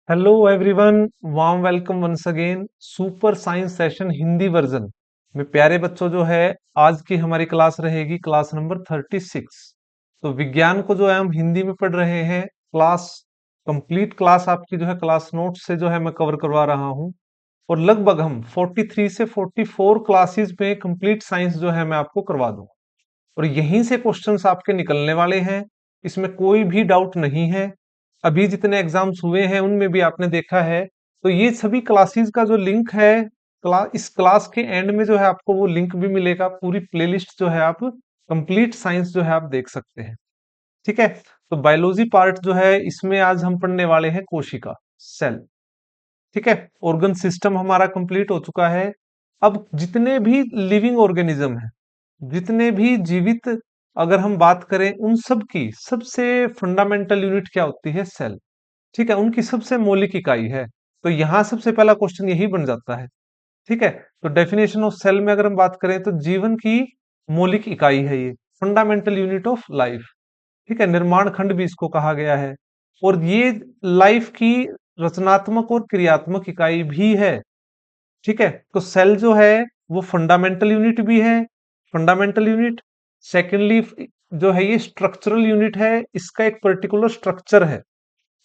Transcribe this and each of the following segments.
Hello everyone, warm welcome once again. Super science session Hindi version में प्यारे बच्चों जो है, आज की हमारी क्लास रहेगी क्लास नंबर 36। तो विज्ञान को जो है हम हिंदी में पढ़ रहे हैं। क्लास कंप्लीट क्लास आपकी जो है क्लास नोट से जो है मैं कवर करवा रहा हूँ। और लगभग हम 43 से 44 क्लासेस में कंप्लीट साइंस जो है मैं आपको करवा दूंगा। और यहीं से क्वेश्चंस आपके निकलने वाले हैं, इसमें कोई भी डाउट नहीं है। अभी जितने एग्जाम्स हुए हैं उनमें भी आपने देखा है। तो ये सभी क्लासेस का जो लिंक है, इस क्लास के एंड में जो है आपको वो लिंक भी मिलेगा। पूरी प्लेलिस्ट जो है आप कंप्लीट साइंस जो है आप देख सकते हैं। ठीक है। तो बायोलॉजी पार्ट जो है इसमें आज हम पढ़ने वाले हैं कोशिका, सेल। ठीक है। ऑर्गन सिस्टम हमारा कंप्लीट हो चुका है। अब जितने भी लिविंग ऑर्गेनिज्म है, जितने भी जीवित, अगर हम बात करें उन सब की सबसे फंडामेंटल यूनिट क्या होती है? सेल। ठीक है, उनकी सबसे मौलिक इकाई है। तो यहां सबसे पहला क्वेश्चन यही बन जाता है। ठीक है। तो डेफिनेशन ऑफ सेल में अगर हम बात करें तो जीवन की मौलिक इकाई है ये, फंडामेंटल यूनिट ऑफ लाइफ। ठीक है, निर्माण खंड भी इसको कहा गया है। और ये लाइफ की रचनात्मक और क्रियात्मक इकाई भी है। ठीक है। तो सेल जो है वो फंडामेंटल यूनिट भी है, फंडामेंटल यूनिट। सेकेंडली जो है ये स्ट्रक्चरल यूनिट है, इसका एक पर्टिकुलर स्ट्रक्चर है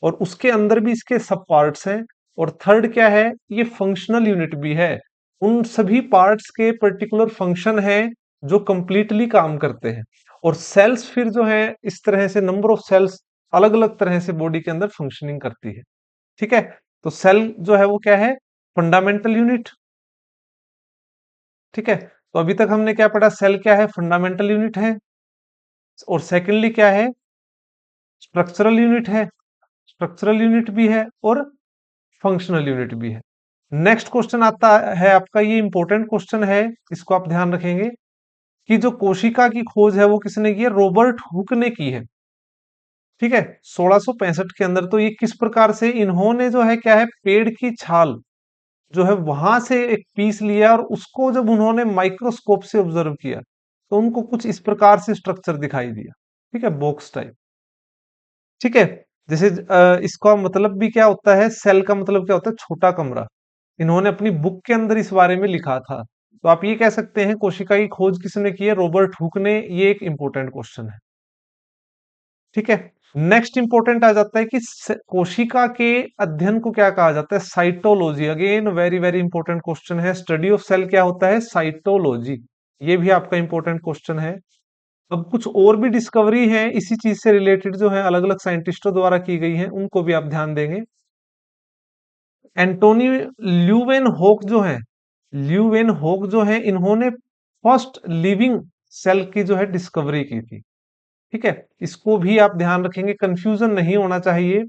और उसके अंदर भी इसके सब पार्ट्स हैं। और थर्ड क्या है? ये फंक्शनल यूनिट भी है। उन सभी पार्ट्स के पर्टिकुलर फंक्शन है जो कंप्लीटली काम करते हैं। और सेल्स फिर जो है इस तरह से नंबर ऑफ सेल्स अलग अलग तरह से बॉडी के अंदर फंक्शनिंग करती है। ठीक है। तो सेल जो है वो क्या है? Fundamental unit. ठीक है। तो अभी तक हमने क्या पढ़ा? सेल क्या है? फंडामेंटल यूनिट है। और सेकेंडली क्या है? स्ट्रक्चरल यूनिट है। स्ट्रक्चरल यूनिट भी है और फंक्शनल यूनिट भी है। नेक्स्ट क्वेश्चन आता है आपका, ये इंपॉर्टेंट क्वेश्चन है, इसको आप ध्यान रखेंगे कि जो कोशिका की खोज है वो किसने की है? रॉबर्ट हुक ने की है। ठीक है, 1665 के अंदर। तो ये किस प्रकार से इन्होंने जो है क्या है, पेड़ की छाल जो है वहां से एक पीस लिया और उसको जब उन्होंने माइक्रोस्कोप से ऑब्जर्व किया तो उनको कुछ इस प्रकार से स्ट्रक्चर दिखाई दिया। ठीक है, बॉक्स टाइप। ठीक है। जैसे इसका मतलब भी क्या होता है? सेल का मतलब क्या होता है? छोटा कमरा। इन्होंने अपनी बुक के अंदर इस बारे में लिखा था। तो आप ये कह सकते हैं कोशिका की खोज किसने की है? रॉबर्ट हुक ने। ये एक इंपॉर्टेंट क्वेश्चन है। ठीक है। नेक्स्ट इंपॉर्टेंट आ जाता है कि कोशिका के अध्ययन को क्या कहा जाता है? Cytology. Again very very important question है। स्टडी ऑफ सेल क्या होता है? साइटोलॉजी। ये भी आपका इंपॉर्टेंट क्वेश्चन है। अब कुछ और भी डिस्कवरी है इसी चीज से रिलेटेड जो है अलग अलग साइंटिस्टों द्वारा की गई है, उनको भी आप ध्यान देंगे। एंटोनी ल्यूवेन होक जो है, ल्यूवेन होक जो है, इन्होंने फर्स्ट लिविंग सेल की जो है डिस्कवरी की थी। ठीक है, इसको भी आप ध्यान रखेंगे, कंफ्यूजन नहीं होना चाहिए।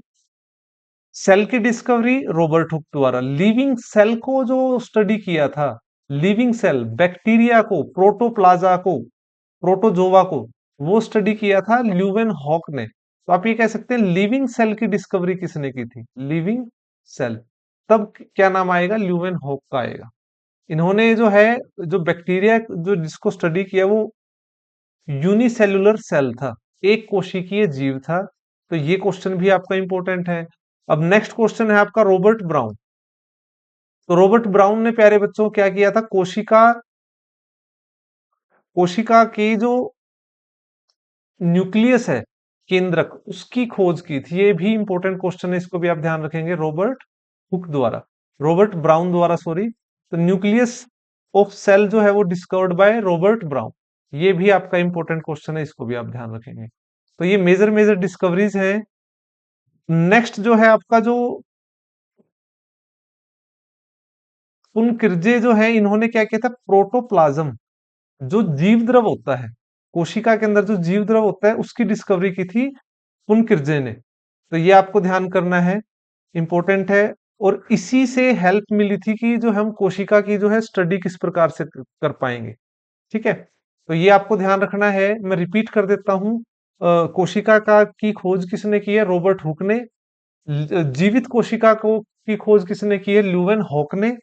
सेल की डिस्कवरी रॉबर्ट हुक द्वारा। लिविंग सेल को जो स्टडी किया था, लिविंग सेल, बैक्टीरिया को, प्रोटोप्लाजा को, प्रोटोजोवा को, वो स्टडी किया था ल्यूवेन हॉक ने। तो आप ये कह सकते हैं लिविंग सेल की डिस्कवरी किसने की थी? Living cell. तब क्या नाम आएगा? ल्यूवेन हॉक का आएगा। इन्होंने जो है, जो बैक्टीरिया जो जिसको स्टडी किया वो यूनिसेल्युलर सेल था, एक कोशिकीय जीव था। तो ये क्वेश्चन भी आपका इंपॉर्टेंट है। अब नेक्स्ट क्वेश्चन है आपका रॉबर्ट ब्राउन। तो रॉबर्ट ब्राउन ने प्यारे बच्चों क्या किया था? कोशिका, कोशिका की जो न्यूक्लियस है, केंद्रक, उसकी खोज की थी। ये भी इंपॉर्टेंट क्वेश्चन है, इसको भी आप ध्यान रखेंगे। रॉबर्ट हुक द्वारा, रॉबर्ट ब्राउन द्वारा, सॉरी। तो न्यूक्लियस ऑफ सेल जो है वो डिस्कवर्ड बाय रॉबर्ट ब्राउन। ये भी आपका इंपॉर्टेंट क्वेश्चन है, इसको भी आप ध्यान रखेंगे। तो ये मेजर मेजर डिस्कवरीज हैं। नेक्स्ट जो है आपका जो पुनकिर्जे जो है, इन्होंने क्या किया था? प्रोटोप्लाज्म, जो जीव द्रव होता है, कोशिका के अंदर जो जीव द्रव होता है उसकी डिस्कवरी की थी पुनकिर्जे ने। तो ये आपको ध्यान करना है, इंपॉर्टेंट है। और इसी से हेल्प मिली थी कि जो हम कोशिका की जो है स्टडी किस प्रकार से कर पाएंगे। ठीक है। तो ये आपको ध्यान रखना है। मैं रिपीट कर देता हूं, कोशिका का की खोज किसने की है? रॉबर्ट हुक ने। जीवित कोशिका को की खोज किसने की है? ल्यूवेन हॉक ने।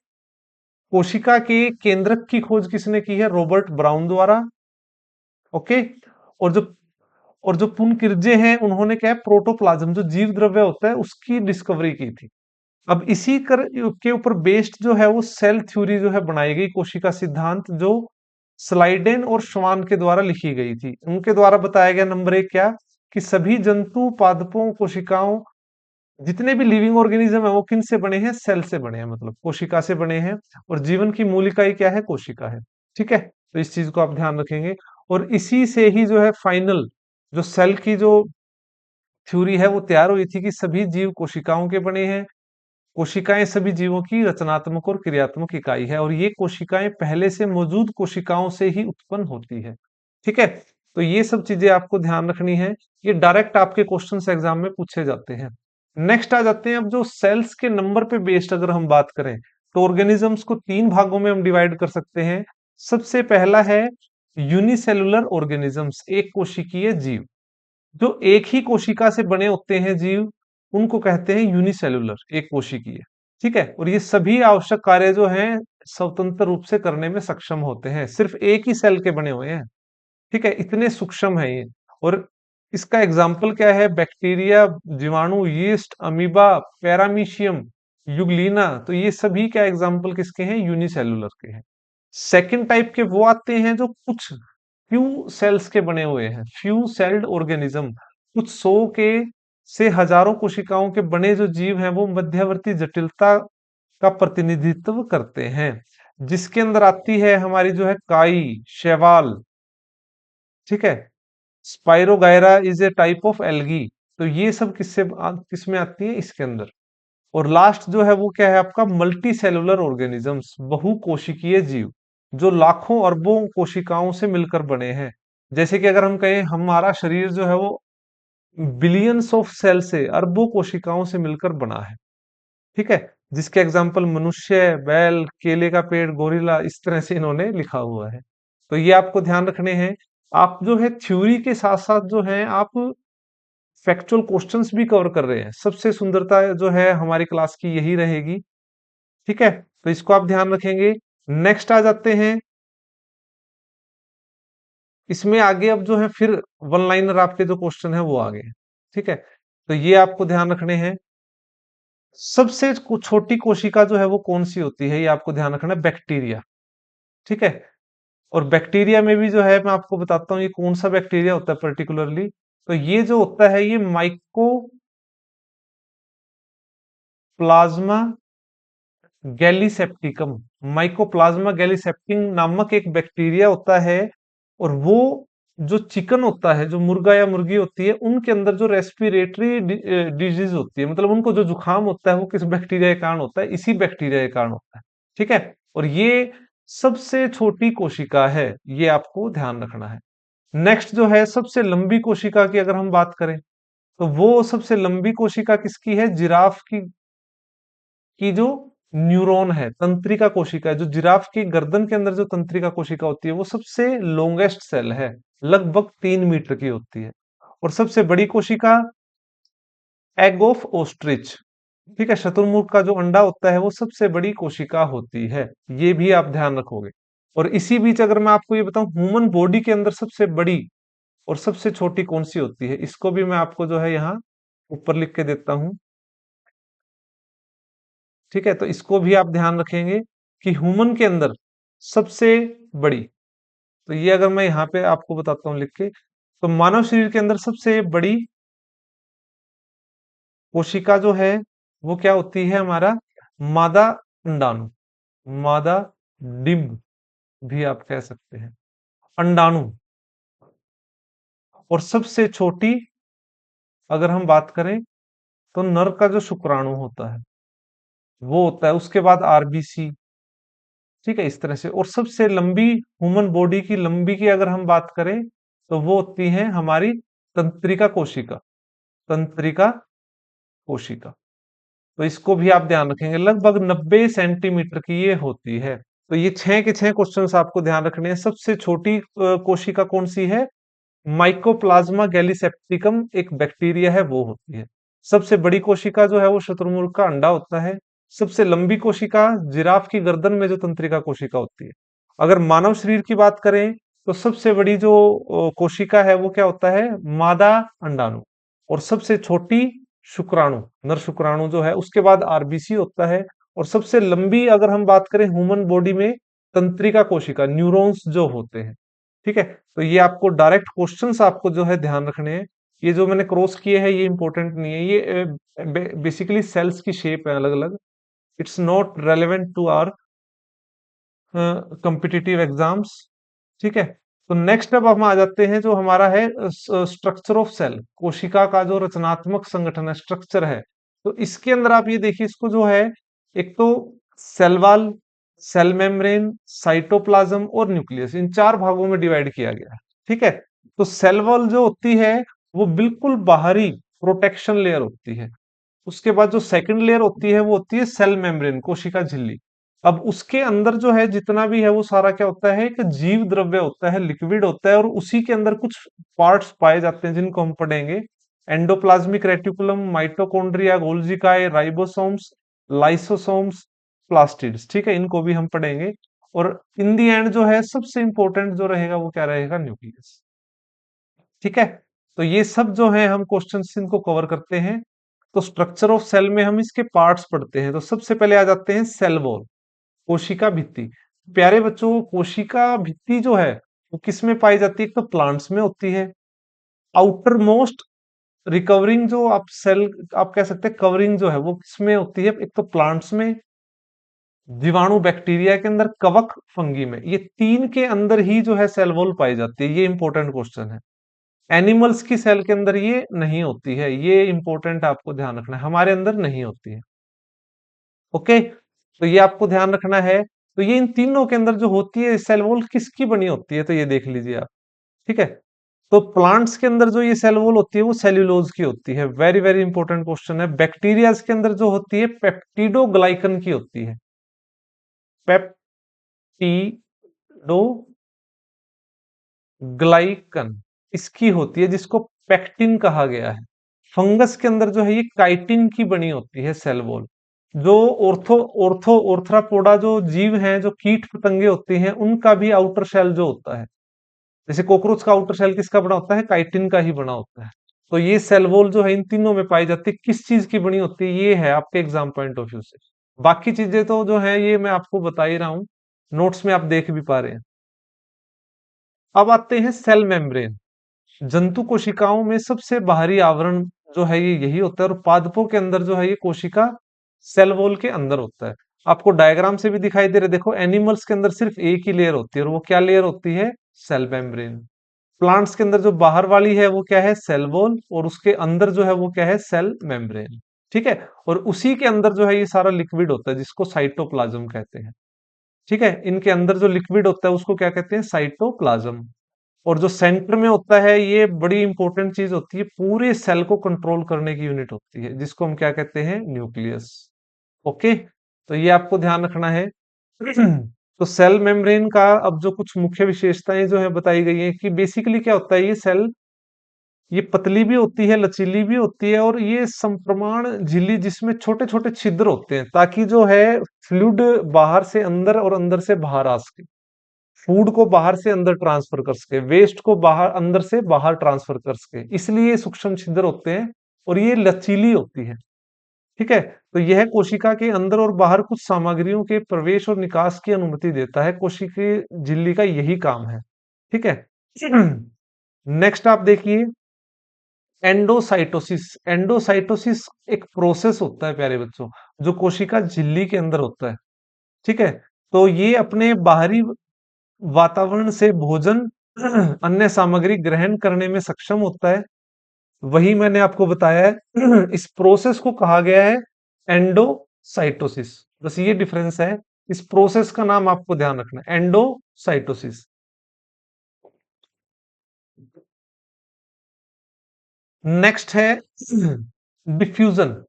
कोशिका के केंद्रक की खोज किसने की है? रॉबर्ट ब्राउन द्वारा। ओके। और जो और जो पुनकिर्जे हैं, उन्होंने क्या है? प्रोटोप्लाज्म, जो जीव द्रव्य होता है उसकी डिस्कवरी की थी। अब इसी के ऊपर बेस्ड जो है वो सेल थ्योरी जो है बनाई गई, कोशिका सिद्धांत, जो स्लाइडेन और श्वान के द्वारा लिखी गई थी। उनके द्वारा बताया गया नंबर एक क्या, कि सभी जंतु, पादपों, कोशिकाओं, जितने भी लिविंग ऑर्गेनिज्म है वो किन से बने हैं, सेल से बने हैं, मतलब कोशिका से बने हैं। और जीवन की मूल इकाई क्या है, कोशिका है। ठीक है, तो इस चीज को आप ध्यान रखेंगे। और इसी से ही जो है फाइनल जो सेल की जो थ्योरी है वो तैयार हुई थी, कि सभी जीव कोशिकाओं के बने हैं। कोशिकाएं सभी जीवों की रचनात्मक और क्रियात्मक इकाई है, और ये कोशिकाएं पहले से मौजूद कोशिकाओं से ही उत्पन्न होती है। ठीक है, तो ये सब चीजें आपको ध्यान रखनी है, ये डायरेक्ट आपके क्वेश्चंस एग्जाम में पूछे जाते हैं। नेक्स्ट आ जाते हैं, अब जो सेल्स के नंबर पे बेस्ड अगर हम बात करें, तो ऑर्गेनिजम्स को तीन भागों में हम डिवाइड कर सकते हैं। सबसे पहला है यूनिसेलुलर ऑर्गेनिजम्स, एक कोशिकीय जीव। जो एक ही कोशिका से बने होते हैं जीव, उनको कहते हैं यूनिसेलुलर, एक कोशिकीय। ठीक है, और ये सभी आवश्यक कार्य जो हैं स्वतंत्र रूप से करने में सक्षम होते हैं, सिर्फ एक ही सेल के बने हुए हैं। ठीक है, इतने सूक्ष्म है ये। और इसका एग्जाम्पल क्या है, बैक्टीरिया, जीवाणु, यीस्ट, अमीबा, पैरामीशियम, युगलीना, तो ये सभी क्या एग्जाम्पल किसके हैं, यूनिसेलुलर के हैं। सेकंड टाइप के वो आते हैं जो कुछ फ्यू सेल्स के बने हुए हैं, फ्यू सेल्ड ऑर्गेनिज्म, कुछ सौ के से हजारों कोशिकाओं के बने जो जीव हैं, वो मध्यवर्ती जटिलता का प्रतिनिधित्व करते हैं, जिसके अंदर आती है हमारी जो है काई, शैवाल। ठीक है, spirogyra is a type of algae, तो ये सब किस में आती है, इसके अंदर। और लास्ट जो है वो क्या है आपका, मल्टी सेलुलर ऑर्गेनिजम्स, बहुकोशिकीय जीव, जो लाखों अरबों कोशिकाओं से मिलकर बने हैं। जैसे कि अगर हम कहें हमारा शरीर जो है वो बिलियंस ऑफ सेल से, अरबों कोशिकाओं से मिलकर बना है। ठीक है, जिसके एग्जाम्पल मनुष्य, बैल, केले का पेड़, गोरिल्ला, इस तरह से इन्होंने लिखा हुआ है। तो ये आपको ध्यान रखने हैं। आप जो है थ्योरी के साथ साथ जो है आप फैक्चुअल क्वेश्चंस भी कवर कर रहे हैं। सबसे सुंदरता जो है हमारी क्लास की यही रहेगी। ठीक है, तो इसको आप ध्यान रखेंगे। नेक्स्ट आ जाते हैं, इसमें आगे अब जो है फिर वन लाइनर आपके जो क्वेश्चन है वो आ गए। ठीक है, तो ये आपको ध्यान रखने हैं। सबसे छोटी कोशिका जो है वो कौन सी होती है, ये आपको ध्यान रखना है, बैक्टीरिया। ठीक है, और बैक्टीरिया में भी जो है मैं आपको बताता हूँ ये कौन सा बैक्टीरिया होता है पर्टिकुलरली। तो ये जो होता है ये माइकोप्लाज्मा गैलीसेप्टिकम, माइकोप्लाज्मा गैलीसेप्टिकम नामक एक बैक्टीरिया होता है। और वो जो चिकन होता है, जो मुर्गा या मुर्गी होती है, उनके अंदर जो रेस्पिरेटरी डिजीज होती है, मतलब उनको जो जुकाम होता है, वो किस बैक्टीरिया के कारण होता है, इसी बैक्टीरिया के कारण होता है। ठीक है, और ये सबसे छोटी कोशिका है, ये आपको ध्यान रखना है। नेक्स्ट जो है सबसे लंबी कोशिका की अगर हम बात करें, तो वो सबसे लंबी कोशिका किसकी है, जिराफ की जो न्यूरॉन है, तंत्रिका कोशिका है, जो जिराफ की गर्दन के अंदर जो तंत्रिका कोशिका होती है, वो सबसे लॉन्गेस्ट सेल है, लगभग 3 मीटर की होती है। और सबसे बड़ी कोशिका एग ऑफ ऑस्ट्रिच। ठीक है, शतुरमुर्ग का जो अंडा होता है वो सबसे बड़ी कोशिका होती है, ये भी आप ध्यान रखोगे। और इसी बीच अगर मैं आपको ये बताऊं, ह्यूमन बॉडी के अंदर सबसे बड़ी और सबसे छोटी कौन सी होती है, इसको भी मैं आपको जो है यहाँ ऊपर लिख के देता हूं। ठीक है, तो इसको भी आप ध्यान रखेंगे कि ह्यूमन के अंदर सबसे बड़ी, तो ये अगर मैं यहाँ पे आपको बताता हूँ लिख के, तो मानव शरीर के अंदर सबसे बड़ी कोशिका जो है वो क्या होती है, हमारा मादा अंडाणु, मादा डिंब भी आप कह सकते हैं, अंडाणु। और सबसे छोटी अगर हम बात करें, तो नर का जो शुक्राणु होता है वो होता है, उसके बाद आरबीसी। ठीक है, इस तरह से। और सबसे लंबी ह्यूमन बॉडी की लंबी की अगर हम बात करें, तो वो होती है हमारी तंत्रिका कोशिका, तंत्रिका कोशिका। तो इसको भी आप ध्यान रखेंगे, लगभग 90 सेंटीमीटर की ये होती है। तो ये 6 के 6 क्वेश्चंस आपको ध्यान रखने हैं। सबसे छोटी कोशिका कौन सी है, माइकोप्लाज्मा गैलीसेप्टिकम एक बैक्टीरिया है, वो होती है। सबसे बड़ी कोशिका जो है वो शुतुरमुर्ग का अंडा होता है। सबसे लंबी कोशिका जिराफ की गर्दन में जो तंत्रिका कोशिका होती है। अगर मानव शरीर की बात करें, तो सबसे बड़ी जो कोशिका है वो क्या होता है, मादा अंडाणु। और सबसे छोटी शुक्राणु, नर शुक्राणु जो है, उसके बाद आरबीसी होता है। और सबसे लंबी अगर हम बात करें ह्यूमन बॉडी में, तंत्रिका कोशिका, न्यूरॉन्स जो होते हैं। ठीक है, तो ये आपको डायरेक्ट क्वेश्चंस आपको जो है ध्यान रखने हैं। ये जो मैंने क्रॉस किए हैं ये इंपॉर्टेंट नहीं है, ये बेसिकली सेल्स की शेप है अलग अलग। It's not relevant to our competitive exams. ठीक है, तो नेक्स्ट अब हम आ जाते हैं जो हमारा है स्ट्रक्चर ऑफ सेल, कोशिका का जो रचनात्मक संगठन है, स्ट्रक्चर है। तो इसके अंदर आप ये देखिए, इसको जो है, एक तो cell wall, cell membrane, cytoplasm और न्यूक्लियस, इन चार भागों में डिवाइड किया गया है। ठीक है, तो सेल वॉल जो होती है वो बिल्कुल बाहरी प्रोटेक्शन लेयर होती है। उसके बाद जो सेकंड लेयर होती है वो होती है सेल मेम्ब्रेन, कोशिका झिल्ली। अब उसके अंदर जो है जितना भी है वो सारा क्या होता है, एक जीव द्रव्य होता है, लिक्विड होता है, और उसी के अंदर कुछ पार्ट्स पाए जाते हैं जिनको हम पढ़ेंगे। एंडोप्लाज्मिक रेटिकुलम, माइटोकॉन्ड्रिया, गोल्जी काय, राइबोसोम्स, लाइसोसोम्स, प्लास्टिड्स। ठीक है, इनको भी हम पढ़ेंगे। और इन दी एंड जो है सबसे इंपॉर्टेंट जो रहेगा वो क्या रहेगा, न्यूक्लियस। ठीक है, तो ये सब जो है हम क्वेश्चंस इनको कवर करते हैं। तो स्ट्रक्चर ऑफ सेल में हम इसके पार्ट्स पढ़ते हैं। तो सबसे पहले आ जाते हैं सेल वॉल, कोशिका भित्ति। प्यारे बच्चों, कोशिका भित्ति जो है वो किस में पाई जाती है, एक तो प्लांट्स में होती है। आउटर मोस्ट रिकवरिंग जो आप सेल, आप कह सकते हैं कवरिंग जो है वो किसमें होती है, एक तो प्लांट्स में, जीवाणु बैक्टीरिया के अंदर, कवक फंगी में। ये तीन के अंदर ही जो है सेल वॉल पाई जाती है। ये इंपॉर्टेंट क्वेश्चन है। एनिमल्स की सेल के अंदर ये नहीं होती है, ये इंपॉर्टेंट आपको ध्यान रखना है, हमारे अंदर नहीं होती है। ओके, तो ये आपको ध्यान रखना है। तो ये इन तीनों के अंदर जो होती है सेल वॉल किसकी बनी होती है, तो ये देख लीजिए आप। ठीक है, तो प्लांट्स के अंदर जो ये सेल वॉल होती है वो सेल्यूलोज की होती है। वेरी वेरी इंपॉर्टेंट क्वेश्चन है। बैक्टीरियाज के अंदर जो होती है पेप्टिडोग्लाइकन की होती है, पेप्टिडोग्लाइकन इसकी होती है, जिसको पेक्टिन कहा गया है। फंगस के अंदर जो है ये काइटिन की बनी होती है सेल वॉल। जो ऑर्थ्रापोडा जो जीव हैं, जो कीट पतंगे होते हैं, उनका भी आउटर शेल जो होता है, जैसे कॉकरोच का आउटर शेल किसका बना होता है, काइटिन का ही बना होता है। तो ये सेल वॉल जो है इन तीनों में पाई जाती है। किस चीज की बनी होती है, ये है आपके एग्जाम पॉइंट ऑफ व्यू से। बाकी चीजें तो जो है ये मैं आपको बता ही रहा हूँ, नोट्स में आप देख भी पा रहे हैं। अब आते हैं सेल मेम्ब्रेन। जंतु कोशिकाओं में सबसे बाहरी आवरण जो है ये यही होता है, और पादपों के अंदर जो है ये कोशिका सेल वॉल के अंदर होता है। आपको डायग्राम से भी दिखाई दे रहा है, देखो एनिमल्स के अंदर सिर्फ एक ही लेयर होती है, और वो क्या लेयर होती है, सेल मेम्ब्रेन। प्लांट्स के अंदर जो बाहर वाली है वो क्या है, सेल वॉल, और उसके अंदर जो है वो क्या है, सेल मेम्ब्रेन। ठीक है, और उसी के अंदर जो है ये सारा लिक्विड होता है जिसको साइटोप्लाज्म कहते हैं। ठीक है, इनके अंदर जो लिक्विड होता है उसको क्या कहते हैं, साइटोप्लाज्म। और जो सेंटर में होता है ये बड़ी इंपॉर्टेंट चीज होती है, पूरे सेल को कंट्रोल करने की यूनिट होती है, जिसको हम क्या कहते हैं, न्यूक्लियस। ओके, तो ये आपको ध्यान रखना है। तो सेल मेम्ब्रेन का अब जो कुछ मुख्य विशेषताएं जो है बताई गई है, कि बेसिकली क्या होता है, ये सेल, ये पतली भी होती है, लचीली भी होती है, और ये समप्रमाण झिल्ली जिसमें छोटे छोटे छिद्र होते हैं, ताकि जो है फ्लूइड बाहर से अंदर और अंदर से बाहर आ सके, फूड को बाहर से अंदर ट्रांसफर कर सके, वेस्ट को बाहर, अंदर से बाहर ट्रांसफर कर सके, इसलिए सूक्ष्म छिद्र होते हैं। और ये लचीली होती है। ठीक है, तो यह कोशिका के अंदर और बाहर कुछ सामग्रियों के प्रवेश और निकास की अनुमति देता है। कोशिकीय झिल्ली का यही काम है। ठीक है, नेक्स्ट आप देखिए, एंडोसाइटोसिस। एंडोसाइटोसिस एक प्रोसेस होता है प्यारे बच्चों, जो कोशिका झिल्ली के अंदर होता है। ठीक है, तो ये अपने बाहरी वातावरण से भोजन अन्य सामग्री ग्रहण करने में सक्षम होता है। वही मैंने आपको बताया है। इस प्रोसेस को कहा गया है एंडोसाइटोसिस। बस ये डिफरेंस है। इस प्रोसेस का नाम आपको ध्यान रखना है, एंडोसाइटोसिस। नेक्स्ट है डिफ्यूजन।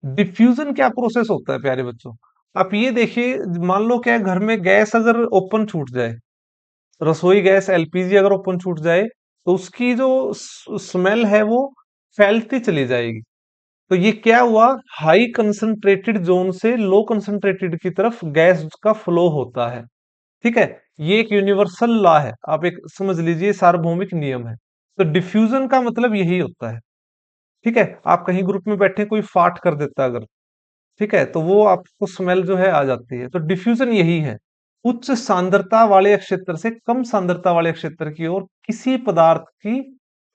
डिफ्यूजन क्या प्रोसेस होता है प्यारे बच्चों, आप ये देखिए, मान लो क्या घर में गैस अगर ओपन छूट जाए, रसोई गैस एलपीजी अगर ओपन छूट जाए, तो उसकी जो स्मेल है वो फैलती चली जाएगी। तो ये क्या हुआ, हाई कंसंट्रेटेड जोन से लो कंसंट्रेटेड की तरफ गैस का फ्लो होता है। ठीक है, ये एक यूनिवर्सल लॉ है, आप एक समझ लीजिए, सार्वभौमिक नियम है। तो डिफ्यूजन का मतलब यही होता है। ठीक है, आप कहीं ग्रुप में बैठे कोई फाट कर देता है अगर, ठीक है, तो वो आपको स्मेल जो है आ जाती है। तो डिफ्यूजन यही है, उच्च सांद्रता वाले क्षेत्र से कम सांद्रता वाले क्षेत्र की ओर किसी पदार्थ की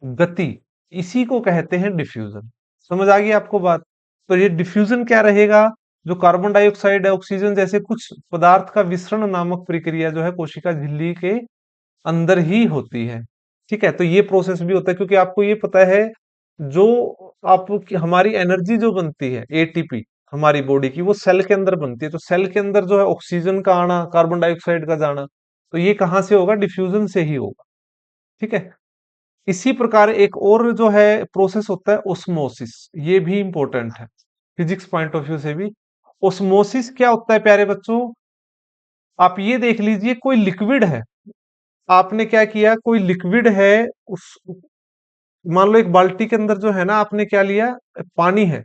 गति, इसी को कहते हैं डिफ्यूजन। समझ आ गई आपको बात? तो ये डिफ्यूजन क्या रहेगा? जो कार्बन डाइऑक्साइड है, ऑक्सीजन जैसे कुछ पदार्थ का विसरण नामक प्रक्रिया जो है कोशिका झिल्ली के अंदर ही होती है। ठीक है, तो ये प्रोसेस भी होता है, क्योंकि आपको ये पता है जो आप हमारी एनर्जी जो बनती है एटीपी हमारी बॉडी की, वो सेल के अंदर बनती है। तो सेल के अंदर जो है ऑक्सीजन का आना, कार्बन डाइऑक्साइड का जाना, तो ये कहाँ से होगा? डिफ्यूजन से ही होगा। ठीक है, इसी प्रकार एक और जो है प्रोसेस होता है ओस्मोसिस, ये भी इंपॉर्टेंट है फिजिक्स पॉइंट ऑफ व्यू से भी। ओस्मोसिस क्या होता है प्यारे बच्चों? आप ये देख लीजिए, कोई लिक्विड है, आपने क्या किया, कोई लिक्विड है, उस मान लो एक बाल्टी के अंदर जो है ना, आपने क्या लिया, पानी है,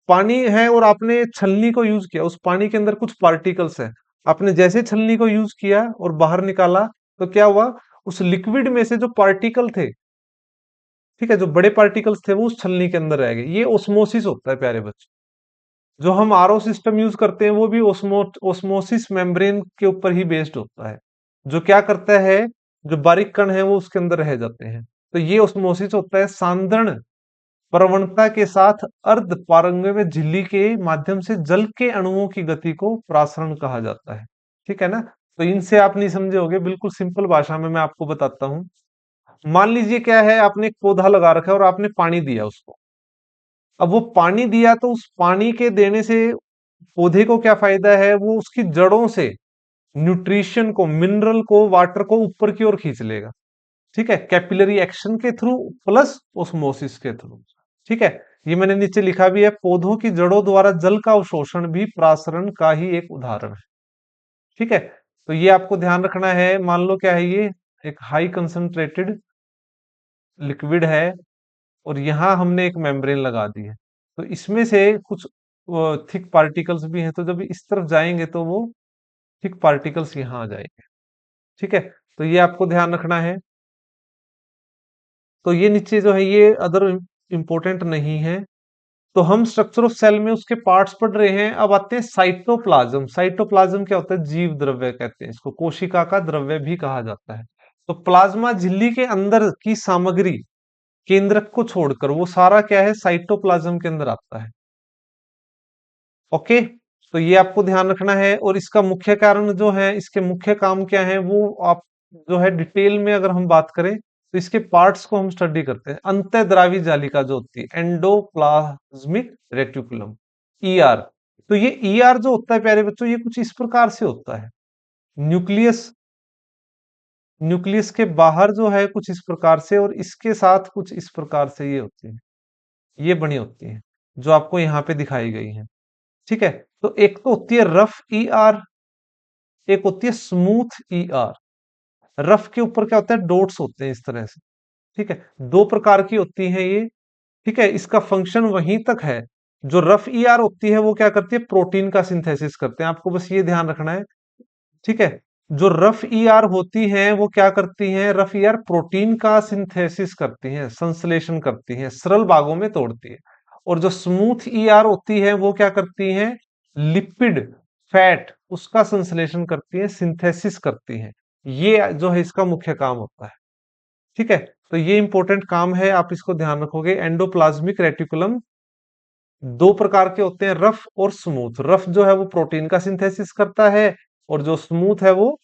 पानी है और आपने छलनी को यूज किया, उस पानी के अंदर कुछ पार्टिकल्स है, आपने जैसे छलनी को यूज किया और बाहर निकाला, तो क्या हुआ, उस लिक्विड में से जो पार्टिकल थे, ठीक है, जो बड़े पार्टिकल्स थे वो उस छलनी के अंदर रह गए। ये ओस्मोसिस होता है प्यारे बच्चों। जो हम आरओ सिस्टम यूज करते हैं वो भी ओस्मोसिस मेम्ब्रेन के ऊपर ही बेस्ड होता है, जो क्या करता है, जो बारीक कण है वो उसके अंदर रह जाते हैं। तो ये ओस्मोसिस होता है सांद्रण प्रवणता के साथ अर्ध पारगम्य झिल्ली के माध्यम से जल के अणुओं की गति को प्रासरण कहा जाता है। ठीक है ना? तो इनसे आप नहीं समझे होगे, बिल्कुल सिंपल भाषा में मैं आपको बताता हूँ। मान लीजिए क्या है, आपने एक पौधा लगा रखा है और आपने पानी दिया उसको। अब वो पानी दिया तो उस पानी के देने से पौधे को क्या फायदा है, वो उसकी जड़ों से न्यूट्रिशन को, मिनरल को, वाटर को ऊपर की ओर खींच लेगा। ठीक है, कैपिलरी एक्शन के थ्रू प्लस ओस्मोसिस के थ्रू। ठीक है, ये मैंने नीचे लिखा भी है, पौधों की जड़ों द्वारा जल का अवशोषण भी प्रासरण का ही एक उदाहरण है। ठीक है, तो ये आपको ध्यान रखना है। मान लो क्या है, ये एक हाई कंसंट्रेटेड लिक्विड है और यहां हमने एक मेम्ब्रेन लगा दी है, तो इसमें से कुछ थिक पार्टिकल्स भी हैं, तो जब इस तरफ जाएंगे तो वो थिक पार्टिकल्स यहाँ आ जाएंगे। ठीक है, तो ये आपको ध्यान रखना है। तो ये नीचे जो है ये अदर इंपॉर्टेंट नहीं है। तो हम स्ट्रक्चर ऑफ सेल में उसके पार्ट्स पढ़ रहे हैं। अब आते हैं साइटोप्लाज्म। साइटोप्लाज्म क्या होता है? जीव द्रव्य कहते हैं इसको, कोशिका का द्रव्य भी कहा जाता है। तो प्लाज्मा झिल्ली के अंदर की सामग्री, केंद्रक को छोड़कर वो सारा क्या है, साइटोप्लाज्म के अंदर आता है। ओके, तो ये आपको ध्यान रखना है। और इसका मुख्य कारण जो है, इसके मुख्य काम क्या है, वो आप जो है डिटेल में अगर हम बात करें तो इसके पार्ट्स को हम स्टडी करते हैं। अंतःद्रावी जालिका जो होती है, एंडोप्लाज्मिक रेटिकुलम, ईआर। तो ये ईआर जो होता है प्यारे बच्चों, ये कुछ इस प्रकार से होता है। न्यूक्लियस, न्यूक्लियस के बाहर जो है कुछ इस प्रकार से, और इसके साथ कुछ इस प्रकार से ये होती है, ये बनी होती है, जो आपको यहाँ पे दिखाई गई है। ठीक है, तो एक तो होती है रफ ई आर, एक होती है स्मूथ ई आर। रफ के ऊपर क्या होता है, डॉट्स होते हैं इस तरह से। ठीक है, दो प्रकार की होती है ये। ठीक है, इसका फंक्शन वहीं तक है। जो रफ ई आर होती है वो क्या करती है, प्रोटीन का सिंथेसिस करते हैं, आपको बस ये ध्यान रखना है। ठीक है, जो रफ ई आर होती हैं वो क्या करती हैं, रफ ई आर प्रोटीन का सिंथेसिस करती हैं, संश्लेषण करती हैं, सरल भागों में तोड़ती है। और जो स्मूथ ई आर होती है वो क्या करती हैं, लिपिड, फैट, उसका संश्लेषण करती है, सिंथेसिस करती हैं। ये जो है इसका मुख्य काम होता है। ठीक है, तो ये इंपॉर्टेंट काम है, आप इसको ध्यान रखोगे। एंडोप्लाज्मिक रेटिकुलम दो प्रकार के होते हैं, रफ और स्मूथ। रफ जो है वो प्रोटीन का सिंथेसिस करता है, और जो स्मूथ है वो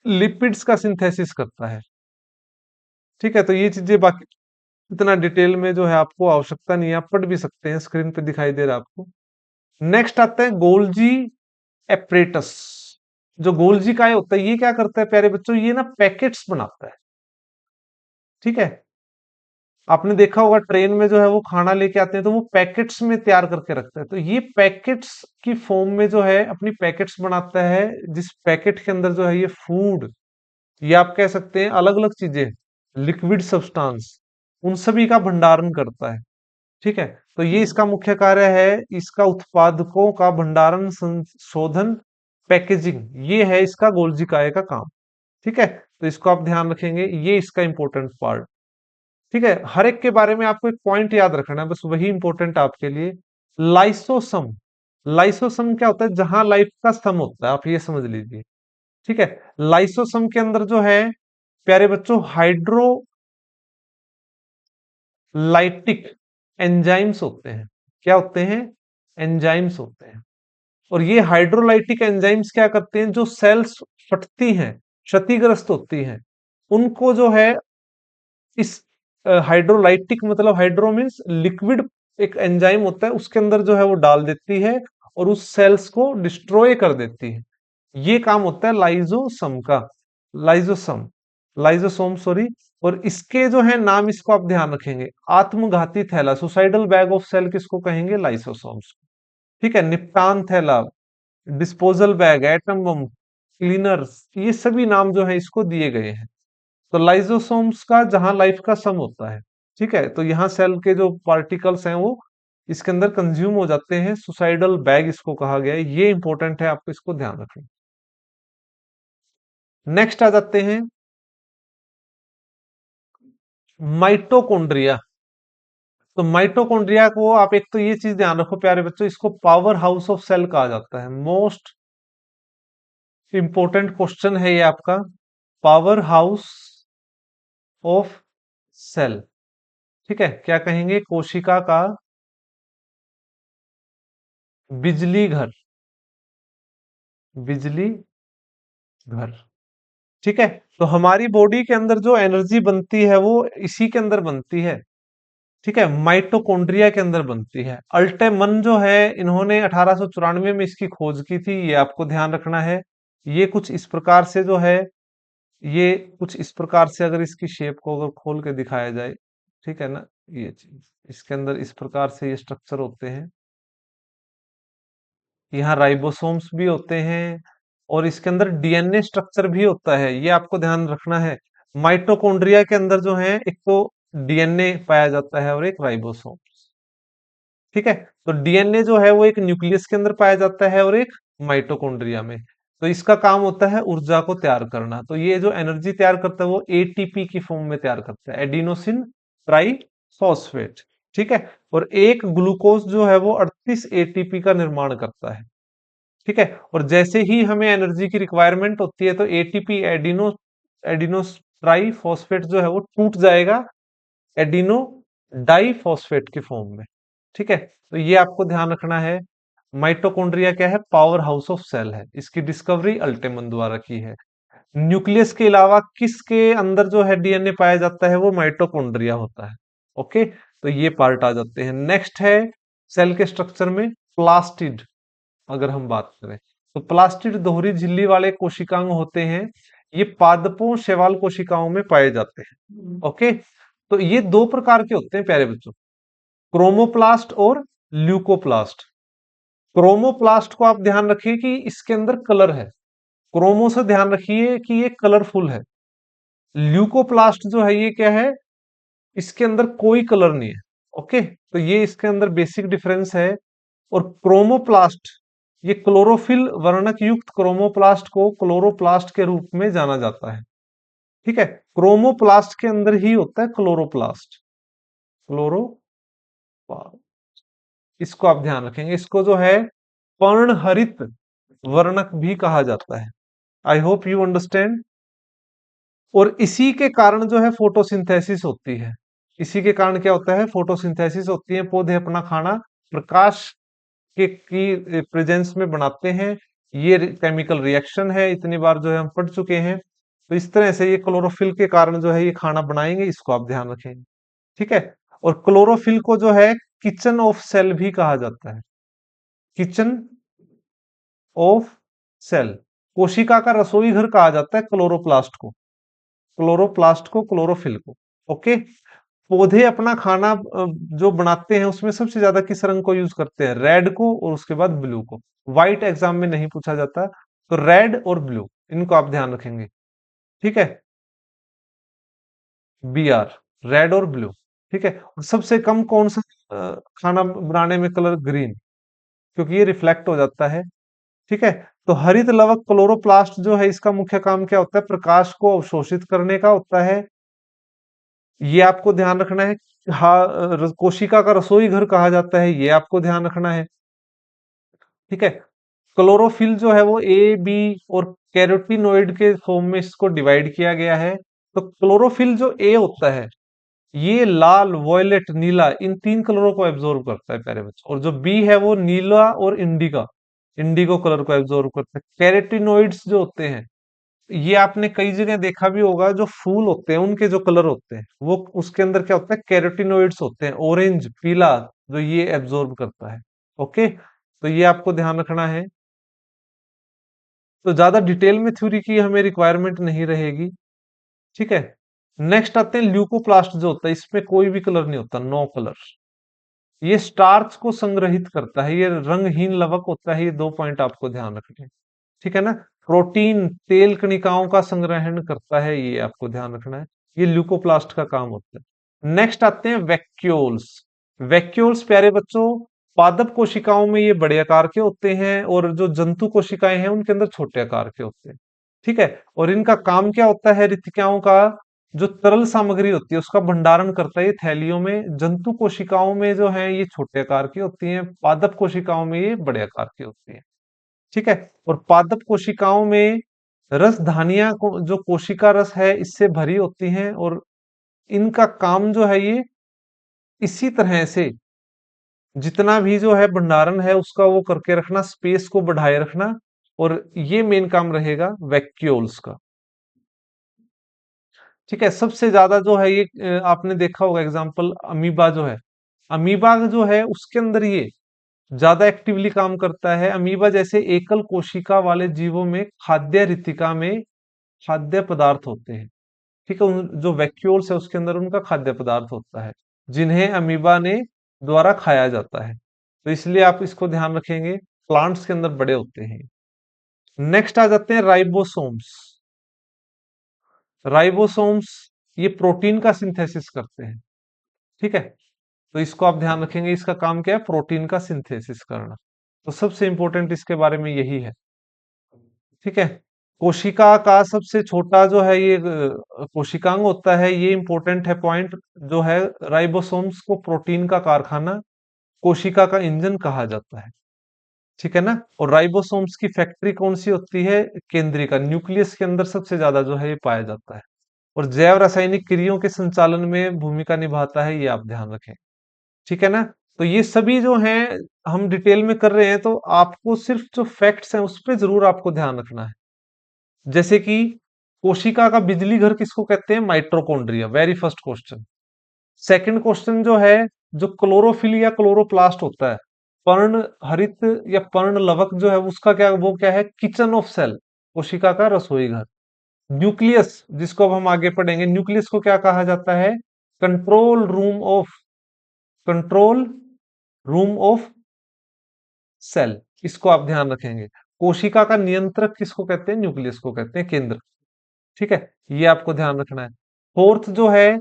लिपिड्स का सिंथेसिस करता है। ठीक है, तो ये चीजें बाकी इतना डिटेल में जो है आपको आवश्यकता नहीं है, आप पढ़ भी सकते हैं, स्क्रीन पे दिखाई दे रहा है आपको। नेक्स्ट आता है गोल्जी एपरेटस। जो गोल्जी काय होता है, ये क्या करता है प्यारे बच्चों, ये ना पैकेट्स बनाता है। ठीक है, आपने देखा होगा ट्रेन में जो है वो खाना लेके आते हैं तो वो पैकेट्स में तैयार करके रखता है। तो ये पैकेट्स की फॉर्म में जो है अपनी पैकेट्स बनाता है, जिस पैकेट के अंदर जो है ये फूड, ये आप कह सकते हैं अलग अलग चीजें, लिक्विड सब्सटेंस, उन सभी का भंडारण करता है। ठीक है, तो ये इसका मुख्य कार्य है, इसका उत्पादकों का भंडारण, संशोधन, पैकेजिंग, ये है इसका गोल्जी काय का काम। ठीक है, तो इसको आप ध्यान रखेंगे, ये इसका इंपॉर्टेंट पार्ट। ठीक है, हर एक के बारे में आपको एक पॉइंट याद रखना है, बस वही इंपॉर्टेंट आपके लिए। लाइसोसम, लाइसोसम क्या होता है? जहां लाइफ का सम होता है, आप ये समझ लीजिए। ठीक है, लाइसोसम के अंदर जो है प्यारे बच्चों हाइड्रोलाइटिक एंजाइम्स होते हैं। क्या होते हैं? एंजाइम्स होते हैं। और ये हाइड्रोलाइटिक एंजाइम्स क्या करते हैं? जो सेल्स फटती हैं, क्षतिग्रस्त होती हैं, उनको जो है इस हाइड्रोलाइटिक मतलब हाइड्रो मीन्स लिक्विड, एक एंजाइम होता है उसके अंदर जो है वो डाल देती है और उस सेल्स को डिस्ट्रॉय कर देती है। ये काम होता है लाइजोसम का, लाइजोसम, लाइजोसोम सॉरी। और इसके जो है नाम, इसको आप ध्यान रखेंगे, आत्मघाती थैला, सुसाइडल बैग ऑफ सेल किसको कहेंगे? लाइसोसोम्स। ठीक है, निपटान थैला, disposal bag, atom bomb, cleaners, ये सभी नाम जो है इसको दिए गए हैं। तो लाइजोसोम्स का जहां लाइफ का सम होता है, ठीक है, तो यहाँ सेल के जो पार्टिकल्स हैं वो इसके अंदर कंज्यूम हो जाते हैं, सुसाइडल बैग इसको कहा गया है। ये इंपॉर्टेंट है, आपको इसको ध्यान रखें। नेक्स्ट आ जाते हैं माइटोकॉन्ड्रिया। तो माइटोकॉन्ड्रिया को आप एक तो ये चीज ध्यान रखो प्यारे बच्चों, इसको पावर हाउस ऑफ सेल कहा जाता है। मोस्ट इंपॉर्टेंट क्वेश्चन है ये आपका, पावर हाउस ऑफ सेल। ठीक है, क्या कहेंगे? कोशिका का बिजली घर, बिजली घर। ठीक है, तो हमारी बॉडी के अंदर जो एनर्जी बनती है वो इसी के अंदर बनती है। ठीक है, माइटोकॉन्ड्रिया के अंदर बनती है। अल्टेमन जो है, इन्होंने 1894 में इसकी खोज की थी, ये आपको ध्यान रखना है। ये कुछ इस प्रकार से जो है, ये कुछ इस प्रकार से, अगर इसकी शेप को अगर खोल के दिखाया जाए, ठीक है ना, ये चीज इसके अंदर इस प्रकार से ये स्ट्रक्चर होते हैं। यहाँ राइबोसोम्स भी होते हैं और इसके अंदर डीएनए स्ट्रक्चर भी होता है, ये आपको ध्यान रखना है। माइटोकॉन्ड्रिया के अंदर जो है एक तो डीएनए पाया जाता है और एक राइबोसोम। ठीक है, तो डीएनए जो है वो एक न्यूक्लियस के अंदर पाया जाता है और एक माइटोकॉन्ड्रिया में। तो इसका काम होता है ऊर्जा को तैयार करना। तो ये जो एनर्जी तैयार करता है वो एटीपी की फॉर्म में तैयार करता है, एडिनोसिन ट्राइफॉस्फेट। ठीक है, और एक ग्लूकोज जो है वो 38 एटीपी का निर्माण करता है। ठीक है, और जैसे ही हमें एनर्जी की रिक्वायरमेंट होती है तो एटीपी एडिनो ट्राइफॉस्फेट जो है वो टूट जाएगा एडिनो डाइफॉस्फेट की फॉर्म में। ठीक है, तो ये आपको ध्यान रखना है। माइटोकॉन्ड्रिया क्या है? पावर हाउस ऑफ सेल है। इसकी डिस्कवरी अल्टेमन द्वारा की है। न्यूक्लियस के अलावा किसके अंदर जो है डीएनए पाया जाता है? वो माइटोकॉन्ड्रिया होता है। ओके, तो ये पार्ट आ जाते हैं। नेक्स्ट है सेल के स्ट्रक्चर में प्लास्टिड। अगर हम बात करें तो प्लास्टिड दोहरी झिल्ली वाले कोशिकांग होते हैं। ये पादपों शैवाल कोशिकाओं में पाए जाते हैं। ओके, तो ये दो प्रकार के होते हैं प्यारे बच्चों, क्रोमोप्लास्ट और ल्यूकोप्लास्ट। क्रोमोप्लास्ट को आप ध्यान रखिए कि इसके अंदर कलर है, क्रोमो से ध्यान रखिए कि ये कलरफुल है। ल्यूकोप्लास्ट जो है ये क्या है? इसके अंदर कोई कलर नहीं है। ओके, तो ये इसके अंदर बेसिक डिफरेंस है। और क्रोमोप्लास्ट, ये क्लोरोफिल वर्णक युक्त क्रोमोप्लास्ट को क्लोरोप्लास्ट के रूप में जाना जाता है। ठीक है, क्रोमोप्लास्ट के अंदर ही होता है क्लोरोप्लास्ट, क्लोरो, इसको आप ध्यान रखेंगे। इसको जो है पर्णहरित वर्णक भी कहा जाता है। I hope you understand. और इसी के कारण जो है फोटोसिंथेसिस होती है। इसी के कारण क्या होता है? फोटोसिंथेसिस होती है। पौधे अपना खाना प्रकाश के की प्रेजेंस में बनाते हैं। ये केमिकल रिएक्शन है, इतनी बार जो है हम पढ़ चुके हैं। तो इस तरह से ये क्लोरोफिल के कारण जो है ये खाना बनाएंगे, इसको आप ध्यान रखेंगे। ठीक है, और क्लोरोफिल को जो है किचन ऑफ सेल भी कहा जाता है, किचन ऑफ सेल। कोशिका का रसोई घर कहा जाता है क्लोरोप्लास्ट को, क्लोरोप्लास्ट को, क्लोरोफिल को। ओके, पौधे अपना खाना जो बनाते हैं उसमें सबसे ज्यादा किस रंग को यूज करते हैं? रेड को, और उसके बाद ब्लू को। व्हाइट एग्जाम में नहीं पूछा जाता, तो रेड और ब्लू, इनको आप ध्यान रखेंगे। ठीक है, बी आर, रेड और ब्लू। ठीक है, और सबसे कम कौन सा खाना बनाने में कलर? ग्रीन, क्योंकि ये रिफ्लेक्ट हो जाता है। ठीक है, तो हरित लवक क्लोरोप्लास्ट जो है इसका मुख्य काम क्या होता है? प्रकाश को अवशोषित करने का होता है। ये आपको ध्यान रखना है। हाँ, कोशिका का रसोई घर कहा जाता है, ये आपको ध्यान रखना है। ठीक है। क्लोरोफिल जो है वो ए, बी और कैरोटीनोइड के फॉर्म में इसको डिवाइड किया गया है। तो क्लोरोफिल जो ए होता है, ये लाल, वॉयलेट, नीला, इन तीन कलरों को एब्जॉर्ब करता है प्यारे बच्चों। और जो बी है वो नीला और इंडिका, इंडिगो कलर को एब्जॉर्ब करता है। कैरोटीनोइड्स जो होते हैं, ये आपने कई जगह देखा भी होगा, जो फूल होते हैं उनके जो कलर होते हैं, वो उसके अंदर क्या होता है, कैरोटीनोइड्स होते हैं, ऑरेंज, पीला, जो ये एब्जॉर्ब करता है। ओके, तो ये आपको ध्यान रखना है। तो ज्यादा डिटेल में थ्योरी की हमें रिक्वायरमेंट नहीं रहेगी। ठीक है। नेक्स्ट आते हैं ल्यूकोप्लास्ट जो होता है, इसमें कोई भी कलर नहीं होता, नो कलर। ये स्टार्च को संग्रहित करता है, ये रंगहीन लवक होता है। ये दो पॉइंट आपको ध्यान रखने हैं। ठीक है ना। प्रोटीन, तेल कणिकाओं का संग्रहण करता है, ये आपको ध्यान रखना है। ये ल्यूकोप्लास्ट का काम होता है। नेक्स्ट आते हैं वैक्यूल्स। वैक्यूल्स प्यारे बच्चों, पादप कोशिकाओं में ये बड़े आकार के होते हैं, और जो जंतु कोशिकाएं हैं उनके अंदर छोटे आकार के होते हैं। ठीक है। और इनका काम क्या होता है, रितिकाओं का जो तरल सामग्री होती है उसका भंडारण करता है ये थैलियों में। जंतु कोशिकाओं में जो है ये छोटे आकार की होती हैं, पादप कोशिकाओं में ये बड़े आकार की होती है। ठीक है। और पादप कोशिकाओं में रस धानियां जो कोशिका रस है इससे भरी होती हैं, और इनका काम जो है ये इसी तरह से जितना भी जो है भंडारण है उसका वो करके रखना, स्पेस को बढ़ाए रखना। और ये मेन काम रहेगा वैक्यूल्स का। ठीक है। सबसे ज्यादा जो है ये आपने देखा होगा एग्जांपल, अमीबा जो है, अमीबा जो है उसके अंदर ये ज्यादा एक्टिवली काम करता है। अमीबा जैसे एकल कोशिका वाले जीवों में खाद्य रितिका में खाद्य पदार्थ होते हैं। ठीक है। जो वैक्यूल्स है उसके अंदर उनका खाद्य पदार्थ होता है, जिन्हें अमीबा ने द्वारा खाया जाता है। तो इसलिए आप इसको ध्यान रखेंगे, प्लांट्स के अंदर बड़े होते हैं। नेक्स्ट आ जाते हैं राइबोसोम्स। राइबोसोम्स ये प्रोटीन का सिंथेसिस करते हैं। ठीक है। तो इसको आप ध्यान रखेंगे, इसका काम क्या है, प्रोटीन का सिंथेसिस करना। तो सबसे इंपॉर्टेंट इसके बारे में यही है। ठीक है। कोशिका का सबसे छोटा जो है ये कोशिकांग होता है, ये इंपॉर्टेंट है पॉइंट जो है। राइबोसोम्स को प्रोटीन का कारखाना, कोशिका का इंजन कहा जाता है। ठीक है ना। और राइबोसोम्स की फैक्ट्री कौन सी होती है, केंद्रिका, न्यूक्लियस के अंदर सबसे ज्यादा जो है ये पाया जाता है। और जैव रासायनिक क्रियाओं के संचालन में भूमिका निभाता है, ये आप ध्यान रखें। ठीक है ना। तो ये सभी जो हैं हम डिटेल में कर रहे हैं, तो आपको सिर्फ जो फैक्ट्स हैं उस पर जरूर आपको ध्यान रखना है। जैसे कि कोशिका का बिजली घर किसको कहते हैं, mitochondria, very first question. Second question जो है, जो क्लोरोफिल या क्लोरोप्लास्ट होता है, पर्ण हरित या पर्ण लवक जो है उसका क्या, वो क्या है, किचन ऑफ सेल, कोशिका का रसोई घर। न्यूक्लियस जिसको अब हम आगे पढ़ेंगे, न्यूक्लियस को क्या कहा जाता है, control room of, control room of cell. इसको आप ध्यान रखेंगे। कोशिका का नियंत्रक किसको कहते हैं, न्यूक्लियस को कहते हैं, केंद्र। ठीक है। ये आपको ध्यान रखना है। फोर्थ जो है,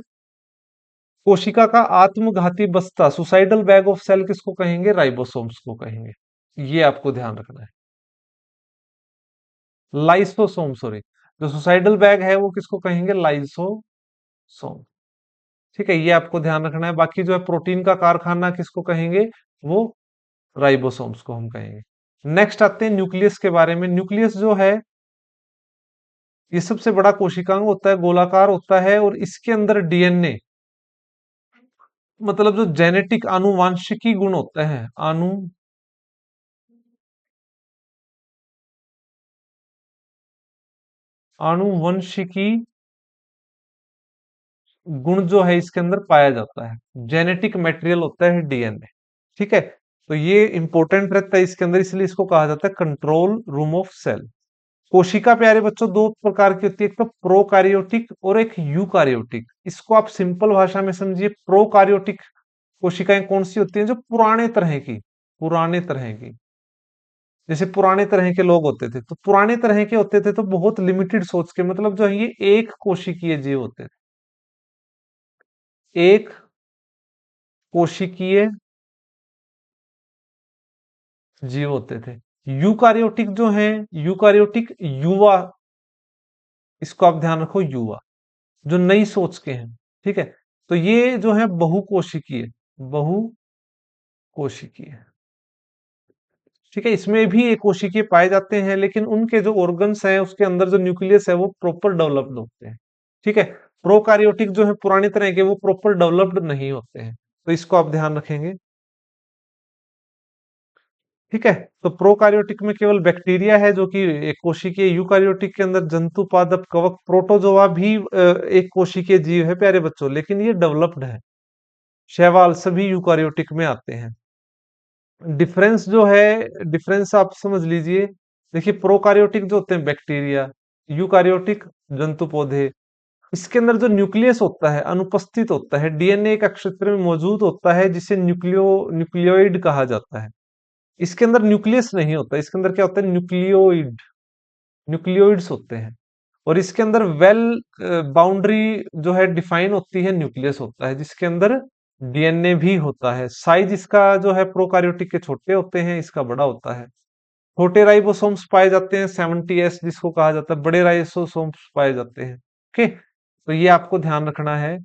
कोशिका का आत्मघाती बस्ता, सुसाइडल बैग ऑफ सेल किसको कहेंगे, राइबोसोम्स को कहेंगे। ये आपको ध्यान रखना है। लाइसोसोम, सॉरी, जो सुसाइडल बैग है वो किसको कहेंगे, लाइसोसोम। ठीक है। ये आपको ध्यान रखना है। बाकी जो है प्रोटीन का कारखाना किसको कहेंगे, वो राइबोसोम्स को हम कहेंगे। नेक्स्ट आते हैं न्यूक्लियस के बारे में। न्यूक्लियस जो है ये सबसे बड़ा कोशिकांग होता है, गोलाकार होता है, और इसके अंदर डीएनए, मतलब जो जेनेटिक आनुवांशिकी गुण होते हैं, आनुवंशिकी गुण जो है इसके अंदर पाया जाता है। जेनेटिक मटेरियल होता है डीएनए। ठीक है। तो ये इंपॉर्टेंट रहता है इसके अंदर, इसलिए इसको कहा जाता है कंट्रोल रूम ऑफ सेल। कोशिका प्यारे बच्चों दो प्रकार की होती है, एक तो प्रोकारियोटिक और एक यूकारियोटिक। इसको आप सिंपल भाषा में समझिए, प्रोकारियोटिक कोशिकाएं कौन सी होती हैं, जो पुराने तरह की, पुराने तरह की, जैसे पुराने तरह के लोग होते थे, तो पुराने तरह के होते थे तो बहुत लिमिटेड सोच के, मतलब जो है ये एक कोशिकीय जीव होते थे, एक कोशिकीय जीव होते थे। यूकारियोटिक जो है, यूकारियोटिक युवा, इसको आप ध्यान रखो, युवा, जो नई सोच के हैं। ठीक है। तो ये जो है बहुकोशिकीय, बहुकोशिकीय। ठीक है, इसमें भी एक कोशिकीय पाए जाते हैं, लेकिन उनके जो ऑर्गन्स हैं उसके अंदर जो न्यूक्लियस है वो प्रॉपर डेवलप्ड होते हैं। ठीक है, प्रोकार्योटिक जो है पुरानी तरह के, वो प्रॉपर डेवलप्ड नहीं होते हैं, तो इसको आप ध्यान रखेंगे। ठीक है, तो प्रोकार्योटिक में केवल बैक्टीरिया है जो कि एक कोशिकीय, यूकार्योटिक के अंदर जंतु, पादप, कवक, प्रोटोजोआ भी एक कोशिकीय जीव है प्यारे बच्चों, लेकिन ये डेवलप्ड है। शैवाल सभी यूकार्योटिक में आते हैं। डिफरेंस जो है, डिफरेंस आप समझ लीजिए। देखिए, प्रोकार्योटिक जो होते हैं बैक्टीरिया, यूकार्योटिक जंतु पौधे, इसके अंदर जो न्यूक्लियस होता है अनुपस्थित होता है, डीएनए का क्षेत्र में मौजूद होता है, जिसे न्यूक्लियोइड कहा जाता है। इसके अंदर न्यूक्लियस नहीं होता, इसके अंदर क्या होता है, न्यूक्लियोइड्स होते हैं। और इसके अंदर वेल बाउंड्री जो है डिफाइन होती है, न्यूक्लियस होता है, जिसके अंदर डीएनए भी होता है। साइज इसका जो है प्रोकार्योटिक के छोटे होते हैं, इसका बड़ा होता है। छोटे राइबोसोम्स पाए जाते हैं 70S जिसको कहा जाता है, बड़े राइबोसोम्स पाए जाते हैं। ओके, तो ये आपको ध्यान रखना है।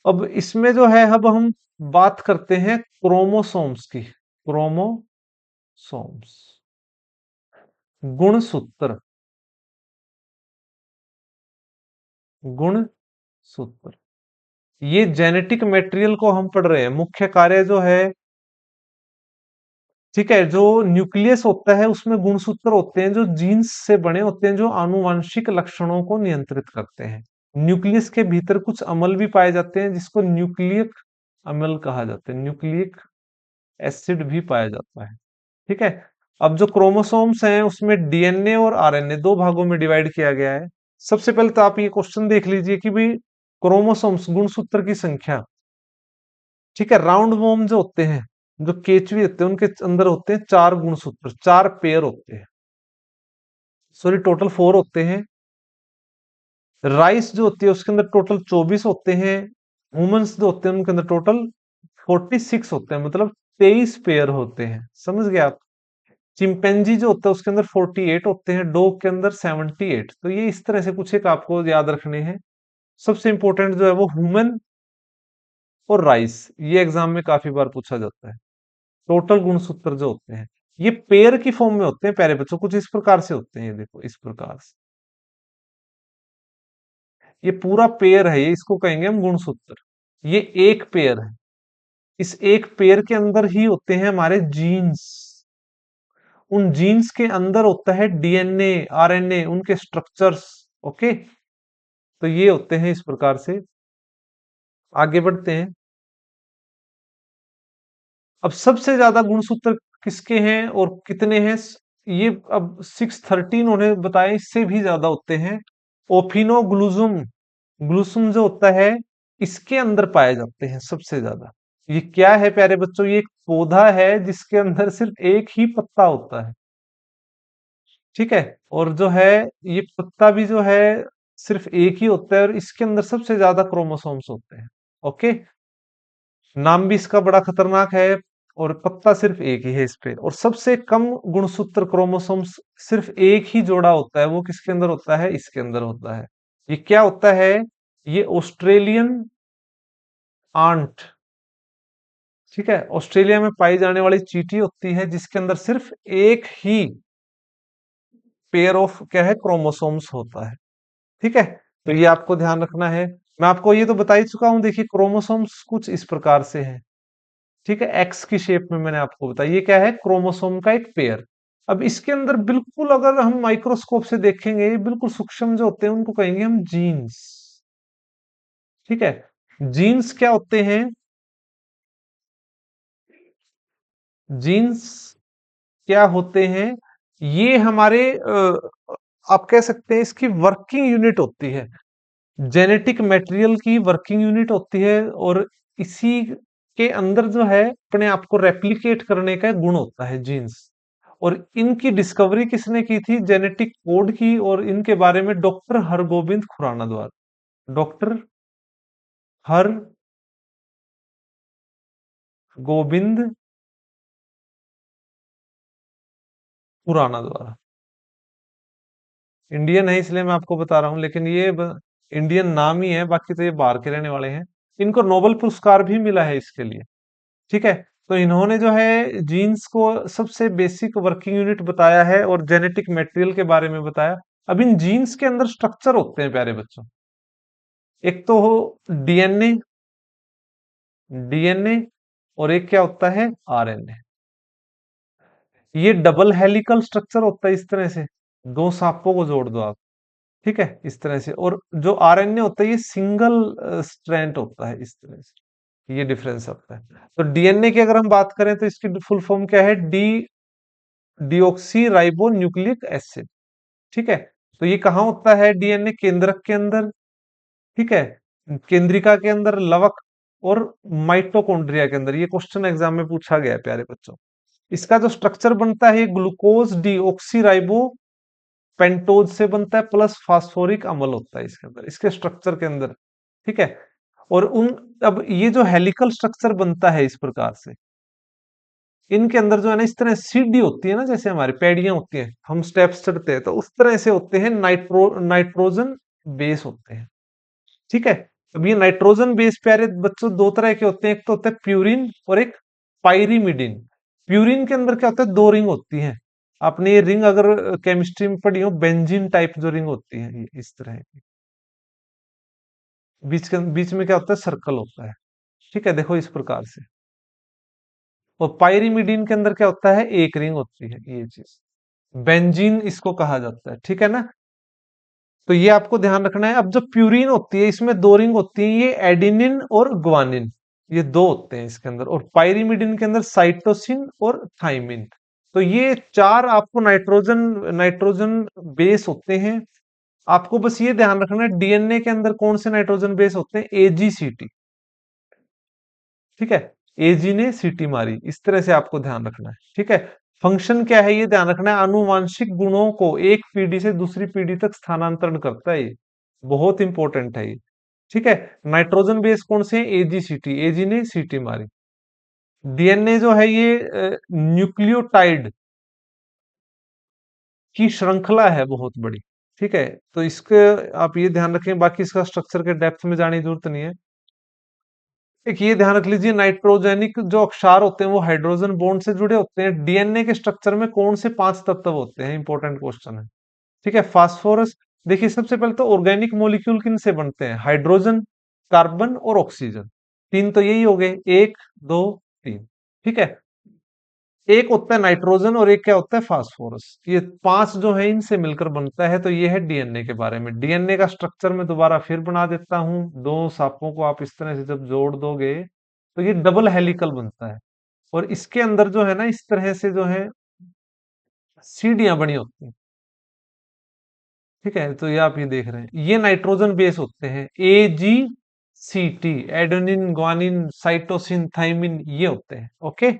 अब इसमें जो है, अब हम बात करते हैं क्रोमोसोम्स की। क्रोमोसोम्स, गुणसूत्र, गुणसूत्र, ये जेनेटिक मटेरियल को हम पढ़ रहे हैं। मुख्य कार्य जो है, ठीक है, जो न्यूक्लियस होता है उसमें गुणसूत्र होते हैं जो जीन्स से बने होते हैं, जो आनुवंशिक लक्षणों को नियंत्रित करते हैं। न्यूक्लियस के भीतर कुछ अम्ल भी पाए जाते हैं जिसको न्यूक्लियक अम्ल कहा जाता है, न्यूक्लियक एसिड भी पाया जाता है। ठीक है, अब जो क्रोमोसोम्स हैं उसमें डीएनए और आरएनए दो भागों में डिवाइड किया गया है। सबसे पहले तो आप ये क्वेश्चन देख लीजिए कि भाई क्रोमोसोम्स गुणसूत्र की संख्या। ठीक है, राउंड वॉर्म जो होते हैं, जो केचुए होते हैं, उनके अंदर होते हैं 4 गुणसूत्र, 4 पेयर होते हैं। सॉरी, टोटल 4 होते हैं। राइस जो होती है उसके अंदर टोटल 24 होते हैं। ह्यूमंस जो होते हैं उनके अंदर टोटल 46 होते हैं, मतलब 23 पेयर होते हैं। समझ गए आप? चिंपैंजी जो होता है उसके अंदर 48 होते हैं, डॉग के अंदर 78। तो ये इस तरह से कुछ एक आपको याद रखने हैं। सबसे इंपॉर्टेंट जो है वो ह्यूमन और राइस, ये एग्जाम में काफी बार पूछा जाता है। टोटल गुणसूत्र जो होते हैं ये पेयर की फॉर्म में होते हैं प्यारे बच्चों, कुछ इस प्रकार से होते हैं। ये देखो, इस प्रकार से ये पूरा पेयर है, ये इसको कहेंगे हम गुणसूत्र। ये एक पेयर है, इस एक पेयर के अंदर ही होते हैं हमारे जीन्स। उन जीन्स के अंदर होता है डीएनए, आरएनए, उनके स्ट्रक्चर्स। ओके, तो ये होते हैं इस प्रकार से। आगे बढ़ते हैं। अब सबसे ज्यादा गुणसूत्र किसके हैं और कितने हैं, ये अब 613 उन्हें बताया, इससे भी ज्यादा होते हैं। ओफिनोग्लुजुम, ग्लूसुम जो होता है, इसके अंदर पाए जाते हैं सबसे ज्यादा। ये क्या है प्यारे बच्चों, ये एक पौधा है जिसके अंदर सिर्फ एक ही पत्ता होता है। ठीक है, और जो है ये पत्ता भी जो है सिर्फ एक ही होता है, और इसके अंदर सबसे ज्यादा क्रोमोसोम्स होते हैं। ओके, नाम भी इसका बड़ा खतरनाक है, और पत्ता सिर्फ एक ही है इस पे। और सबसे कम गुणसूत्र क्रोमोसोम्स सिर्फ एक ही जोड़ा होता है, वो किसके अंदर होता है, इसके अंदर होता है। ये क्या होता है, ये ऑस्ट्रेलियन आंट। ठीक है, ऑस्ट्रेलिया में पाई जाने वाली चींटी होती है जिसके अंदर सिर्फ एक ही पेयर ऑफ क्या है, क्रोमोसोम्स होता है। ठीक है, तो ये आपको ध्यान रखना है। मैं आपको ये तो बता ही चुका हूं, देखिए क्रोमोसोम्स कुछ इस प्रकार से हैं। ठीक है, एक्स की शेप में मैंने आपको बताया, ये क्या है, क्रोमोसोम का एक पेयर। अब इसके अंदर बिल्कुल अगर हम माइक्रोस्कोप से देखेंगे, बिल्कुल सूक्ष्म जो होते हैं उनको कहेंगे हम जीन्स। ठीक है, जीन्स क्या होते हैं, जीन्स क्या होते हैं, ये हमारे आप कह सकते हैं इसकी वर्किंग यूनिट होती है। जेनेटिक मटेरियल की वर्किंग यूनिट होती है, और इसी के अंदर जो है अपने आप को रेप्लिकेट करने का गुण होता है जीन्स। और इनकी डिस्कवरी किसने की थी, जेनेटिक कोड की, और इनके बारे में डॉक्टर हरगोविंद खुराना द्वारा। डॉक्टर हर गोविंद खुराना द्वारा। इंडियन है इसलिए मैं आपको बता रहा हूं, लेकिन ये इंडियन नाम ही है, बाकी तो ये बाहर के रहने वाले हैं। इनको नोबेल पुरस्कार भी मिला है इसके लिए। ठीक है, तो इन्होंने जो है जीन्स को सबसे बेसिक वर्किंग यूनिट बताया है और जेनेटिक मटेरियल के बारे में बताया। अब इन जीन्स के अंदर स्ट्रक्चर होते हैं प्यारे बच्चों, एक तो हो डीएनए, डीएनए, और एक क्या होता है, आरएनए। ये डबल हेलिकल स्ट्रक्चर होता है इस तरह से, दो सांपों को जोड़ दो आप, ठीक है, इस तरह से। और जो आरएनए होता है ये सिंगल स्ट्रैंड होता है इस तरह से, ये डिफरेंस होता है। तो डीएनए की अगर हम बात करें तो इसकी फुल फॉर्म क्या है, डीऑक्सी राइबो न्यूक्लिक एसिड। ठीक है, तो ये कहाँ होता है, डीएनए केंद्रक के अंदर, ठीक है, केंद्रिका के अंदर, लवक और माइटोकॉन्ड्रिया के अंदर। ये क्वेश्चन एग्जाम में पूछा गया है प्यारे बच्चों। इसका जो स्ट्रक्चर बनता है ग्लूकोज डीऑक्सी राइबो पेंटोज से बनता है, प्लस फास्फोरिक अम्ल होता है इसके अंदर, इसके स्ट्रक्चर के अंदर। ठीक है, और उन, अब ये जो हेलिकल स्ट्रक्चर बनता है इस प्रकार से, इनके अंदर जो है ना इस तरह सीढ़ी होती है ना, जैसे हमारी पैड़ियां होती हैं, हम स्टेप्स चढ़ते हैं, तो उस तरह से होते हैं, नाइट्रोजन बेस होते हैं। ठीक है, अब ये नाइट्रोजन बेस प्यारे बच्चों दो तरह के होते हैं, एक तो होता है प्यूरिन और एक पाइरीमिडिन। प्यूरिन के अंदर क्या होता है, दो रिंग होती हैं। आपने ये रिंग अगर केमिस्ट्री में पढ़ी हो, बेंजीन टाइप जो रिंग होती है, ये इस तरह की, बीच में क्या होता है, सर्कल होता है। ठीक है, देखो इस प्रकार से। और पाइरीमिडीन के अंदर क्या होता है, एक रिंग होती है, ये चीज बेंजीन इसको कहा जाता है। ठीक है ना, तो ये आपको ध्यान रखना है। अब जो प्यूरिन होती है इसमें दो रिंग होती है, ये एडिनिन और ग्वानिन, ये दो होते हैं इसके अंदर। और पाइरीमिडिन के अंदर साइटोसिन और थाइमिन। तो ये चार आपको नाइट्रोजन नाइट्रोजन बेस होते हैं। आपको बस ये ध्यान रखना है डीएनए के अंदर कौन से नाइट्रोजन बेस होते हैं, एजीसीटी। ठीक है, एजी ने सीटी मारी, इस तरह से आपको ध्यान रखना है। ठीक है, फंक्शन क्या है ये ध्यान रखना है, आनुवांशिक गुणों को एक पीढ़ी से दूसरी पीढ़ी तक स्थानांतरण करता है ये, बहुत इंपॉर्टेंट है ये। ठीक है, नाइट्रोजन बेस कौन से, एजीसीटी, एजी ने सीटी मारी। डीएनए जो है ये न्यूक्लियोटाइड की श्रृंखला है बहुत बड़ी। ठीक है, तो इसके आप ये ध्यान रखें, बाकी इसका स्ट्रक्चर के डेप्थ में जाने की जरूरत नहीं है। एक ये ध्यान रख लीजिए, नाइट्रोजेनिक जो अक्षार होते हैं वो हाइड्रोजन बॉन्ड से जुड़े होते हैं। डीएनए के स्ट्रक्चर में कौन से पांच तत्व होते हैं, इंपॉर्टेंट क्वेश्चन है। ठीक है, फास्फोरस। देखिए सबसे पहले तो ऑर्गेनिक मॉलिक्यूल किन से बनते हैं, हाइड्रोजन, कार्बन और ऑक्सीजन। तीन तो यही हो गए, एक, दो, तीन। ठीक है, एक होता है नाइट्रोजन और एक क्या होता है, फास्फोरस। ये पांच जो है इनसे मिलकर बनता है। तो ये है डीएनए के बारे में। डीएनए का स्ट्रक्चर मैं दोबारा फिर बना देता हूं, दो सांपों को आप इस तरह से जब जोड़ दोगे तो ये डबल हेलिकल बनता है। और इसके अंदर जो है ना इस तरह से जो है सीढ़ियां बनी होती हैं। ठीक है, तो ये आप ये देख रहे हैं, ये नाइट्रोजन बेस होते हैं, A G C T, adenine, guanine, cytosine, thymine, ये होते हैं। ओके,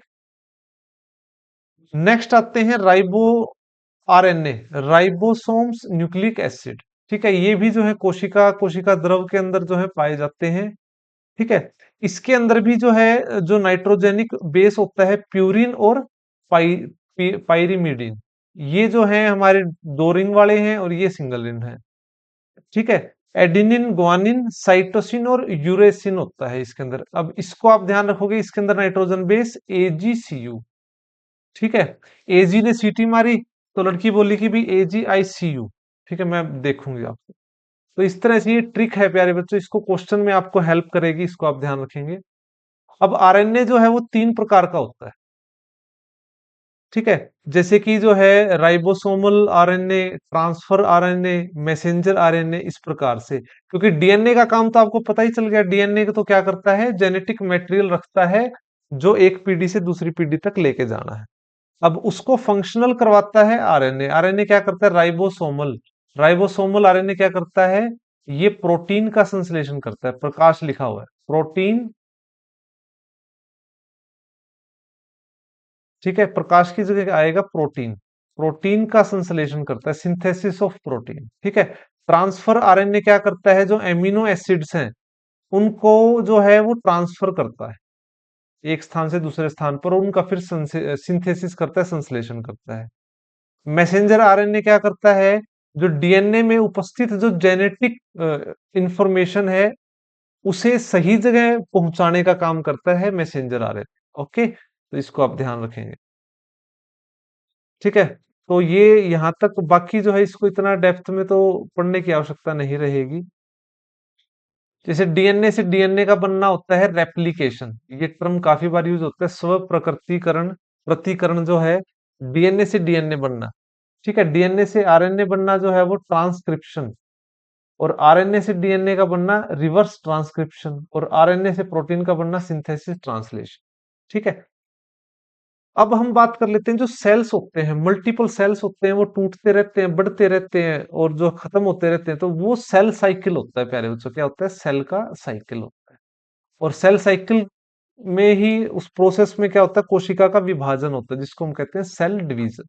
नेक्स्ट आते हैं ribo RNA, ribosomes nucleic acid. ठीक है, ये भी जो है कोशिका कोशिका द्रव के अंदर जो है पाए जाते हैं। ठीक है, इसके अंदर भी जो है जो नाइट्रोजेनिक बेस होता है प्यूरिन और पाइरीमिडीन। ये जो है हमारे दो रिंग वाले हैं और ये सिंगल रिंग है। ठीक है, एडिनिन, ग्वानिन, साइटोसिन और यूरेसिन होता है इसके अंदर। अब इसको आप ध्यान रखोगे, इसके अंदर नाइट्रोजन बेस एजीसीयू। ठीक है, एजी ने सीटी मारी तो लड़की बोली कि भी एजी आई सी यू। ठीक है, मैं देखूंगी आपको। तो इस तरह से ये ट्रिक है प्यारे बच्चों, इसको क्वेश्चन में आपको हेल्प करेगी, इसको आप ध्यान रखेंगे। अब आरएनए जो है वो तीन प्रकार का होता है। ठीक है, जैसे कि जो है ribosomal RNA, transfer RNA, messenger RNA, इस प्रकार से। क्योंकि डीएनए का काम तो आपको पता ही चल गया, डीएनए तो क्या करता है, जेनेटिक मटेरियल रखता है जो एक पीढ़ी से दूसरी पीढ़ी तक लेके जाना है। अब उसको फंक्शनल करवाता है आरएनए। आरएनए क्या करता है, राइबोसोमल, राइबोसोमल आरएनए क्या करता है, ये प्रोटीन का संश्लेषण करता है, प्रकाश लिखा हुआ है, प्रोटीन। ठीक है, प्रकाश की जगह आएगा प्रोटीन, प्रोटीन का संश्लेषण करता है, सिंथेसिस ऑफ प्रोटीन। ठीक है, ट्रांसफर आरएनए क्या करता है, जो एमिनो एसिड्स हैं उनको जो है वो ट्रांसफर करता है एक स्थान से दूसरे स्थान पर, उनका फिर सिंथेसिस करता है, संश्लेषण करता है। मैसेंजर आरएनए क्या करता है, जो डीएनए में उपस्थित जो जेनेटिक इंफॉर्मेशन है उसे सही जगह पहुंचाने का काम करता है मैसेंजर आरएनए। ओके, तो इसको आप ध्यान रखेंगे। ठीक है, तो ये यहां तक, बाकी जो है इसको इतना डेप्थ में तो पढ़ने की आवश्यकता नहीं रहेगी। जैसे डीएनए से डीएनए का बनना होता है रेप्लिकेशन, ये टर्म काफी बार यूज होता है, स्व प्रकटीकरण, प्रतिकरण जो है, डीएनए से डीएनए बनना। ठीक है, डीएनए से आरएनए बनना जो है वो ट्रांसक्रिप्शन, और आरएनए से डीएनए का बनना रिवर्स ट्रांसक्रिप्शन, और आरएनए से प्रोटीन का बनना सिंथेसिस ट्रांसलेशन। ठीक है, अब हम बात कर लेते हैं जो सेल्स होते हैं, मल्टीपल सेल्स होते हैं, वो टूटते रहते हैं, बढ़ते रहते हैं, और जो खत्म होते रहते हैं, तो वो सेल साइकिल होता है प्यारे बच्चों। क्या होता है? सेल का साइकिल होता है। और सेल साइकिल में ही, उस प्रोसेस में क्या होता है, कोशिका का विभाजन होता है, जिसको हम कहते हैं सेल डिवीजन।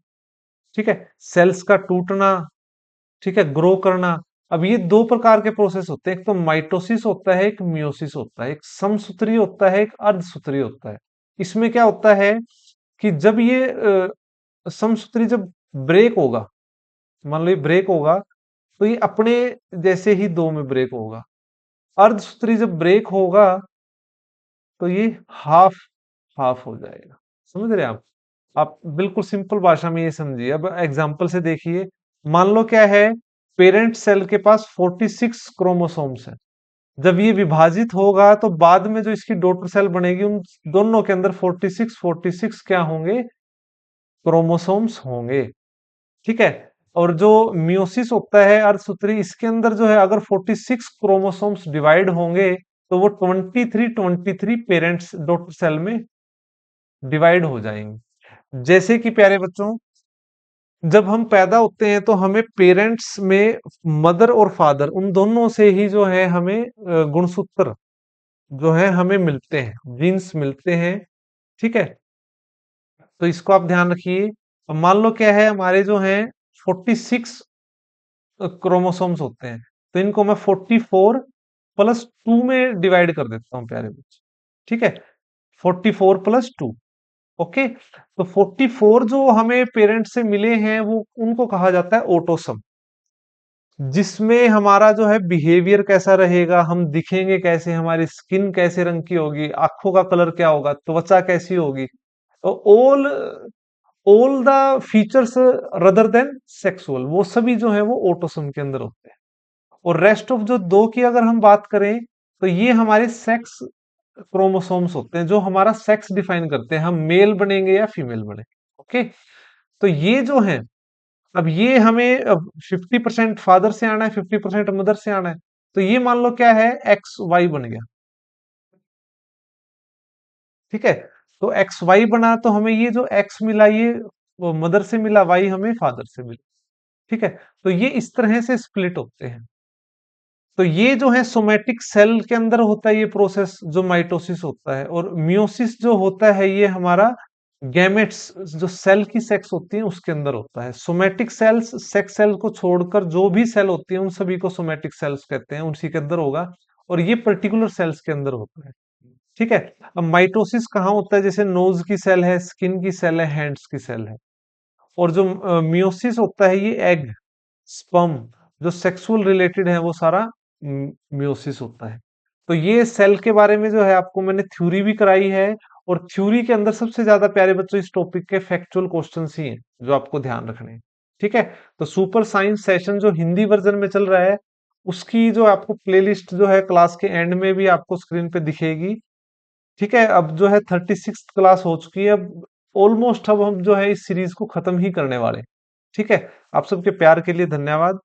ठीक है, सेल्स का टूटना, ठीक है, ग्रो करना। अब ये दो प्रकार के प्रोसेस होते हैं, एक तो माइटोसिस होता है, एक मियोसिस होता है, एक समसूत्री होता है, एक अर्धसूत्री होता है। इसमें क्या होता है कि जब ये समसूत्री जब ब्रेक होगा, मान लो ये ब्रेक होगा, तो ये अपने जैसे ही दो में ब्रेक होगा। अर्धसूत्री जब ब्रेक होगा, तो ये हाफ हाफ हो जाएगा। समझ रहे हैं आप बिल्कुल सिंपल भाषा में ये समझिए। अब एग्जांपल से देखिए, मान लो क्या है, पेरेंट सेल के पास 46 क्रोमोसोम्स है। जब ये विभाजित होगा तो बाद में जो इसकी डॉटर सेल बनेगी, उन दोनों के अंदर 46 क्या होंगे? क्रोमोसोम्स होंगे। ठीक है, और जो मियोसिस होता है अर्धसूत्री, इसके अंदर जो है अगर 46 क्रोमोसोम्स डिवाइड होंगे, तो वो 23 पेरेंट्स डॉटर सेल में डिवाइड हो जाएंगे। जैसे कि प्यारे बच्चों, जब हम पैदा होते हैं तो हमें पेरेंट्स में मदर और फादर, उन दोनों से ही जो है हमें गुणसूत्र जो है हमें मिलते हैं, जीन्स मिलते हैं। ठीक है, तो इसको आप ध्यान रखिए। अब मान लो क्या है, हमारे जो है 46 क्रोमोसोम्स होते हैं, तो इनको मैं 44+2 में डिवाइड कर देता हूँ प्यारे बच्चे। ठीक है, 44+2। ओके, तो 44 जो हमें पेरेंट से मिले हैं, वो उनको कहा जाता है ऑटोसम, जिसमें हमारा जो है बिहेवियर कैसा रहेगा, हम दिखेंगे कैसे, हमारी स्किन कैसे रंग की होगी, आंखों का कलर क्या होगा, त्वचा कैसी होगी, तो all all the features rather than sexual, वो सभी जो है वो ऑटोसम के अंदर होते हैं। और रेस्ट ऑफ जो दो की अगर हम बात करें, तो ये हमारे सेक्स क्रोमोसोम्स होते हैं, जो हमारा सेक्स डिफाइन करते हैं, हम मेल बनेंगे या फीमेल बनेंगे। ओके, तो ये जो है, अब ये हमें 50% फादर से आना है, 50% मदर से आना है, तो ये मान लो क्या है, एक्स वाई बन गया। ठीक है, तो एक्स वाई बना, तो हमें ये जो एक्स मिला, ये वो मदर से मिला, वाई हमें फादर से मिला। ठीक है, तो ये इस तरह से स्प्लिट होते हैं। तो ये जो है सोमेटिक सेल के अंदर होता है ये प्रोसेस, जो माइटोसिस होता है। और मियोसिस जो होता है, ये हमारा गैमेट्स, जो सेल की सेक्स होती है उसके अंदर होता है। सोमेटिक सेल्स, सेक्स सेल को छोड़कर जो भी सेल होती है, उन सभी को सोमेटिक सेल्स कहते हैं, उसी के अंदर होगा। और ये पर्टिकुलर सेल्स के अंदर होता है। ठीक है, अब माइटोसिस कहाँ होता है? जैसे नोज की सेल है, स्किन की सेल है, हैंड्स की सेल है। और जो मियोसिस होता है, ये एग, स्पर्म, जो सेक्सुअल रिलेटेड है, वो सारा मियोसिस होता है। तो ये सेल के बारे में जो है आपको मैंने थ्योरी भी कराई है। और थ्योरी के अंदर सबसे ज्यादा प्यारे बच्चों इस टॉपिक के फैक्चुअल क्वेश्चंस ही हैं, जो आपको ध्यान रखने हैं। ठीक है, तो सुपर साइंस सेशन जो हिंदी वर्जन में चल रहा है, उसकी जो आपको प्लेलिस्ट जो है क्लास के एंड में भी आपको स्क्रीन पे दिखेगी। ठीक है, अब जो है 36 क्लास हो चुकी है। अब ऑलमोस्ट अब हम जो है इस सीरीज को खत्म ही करने वाले हैं। ठीक है, आप सबके प्यार के लिए धन्यवाद।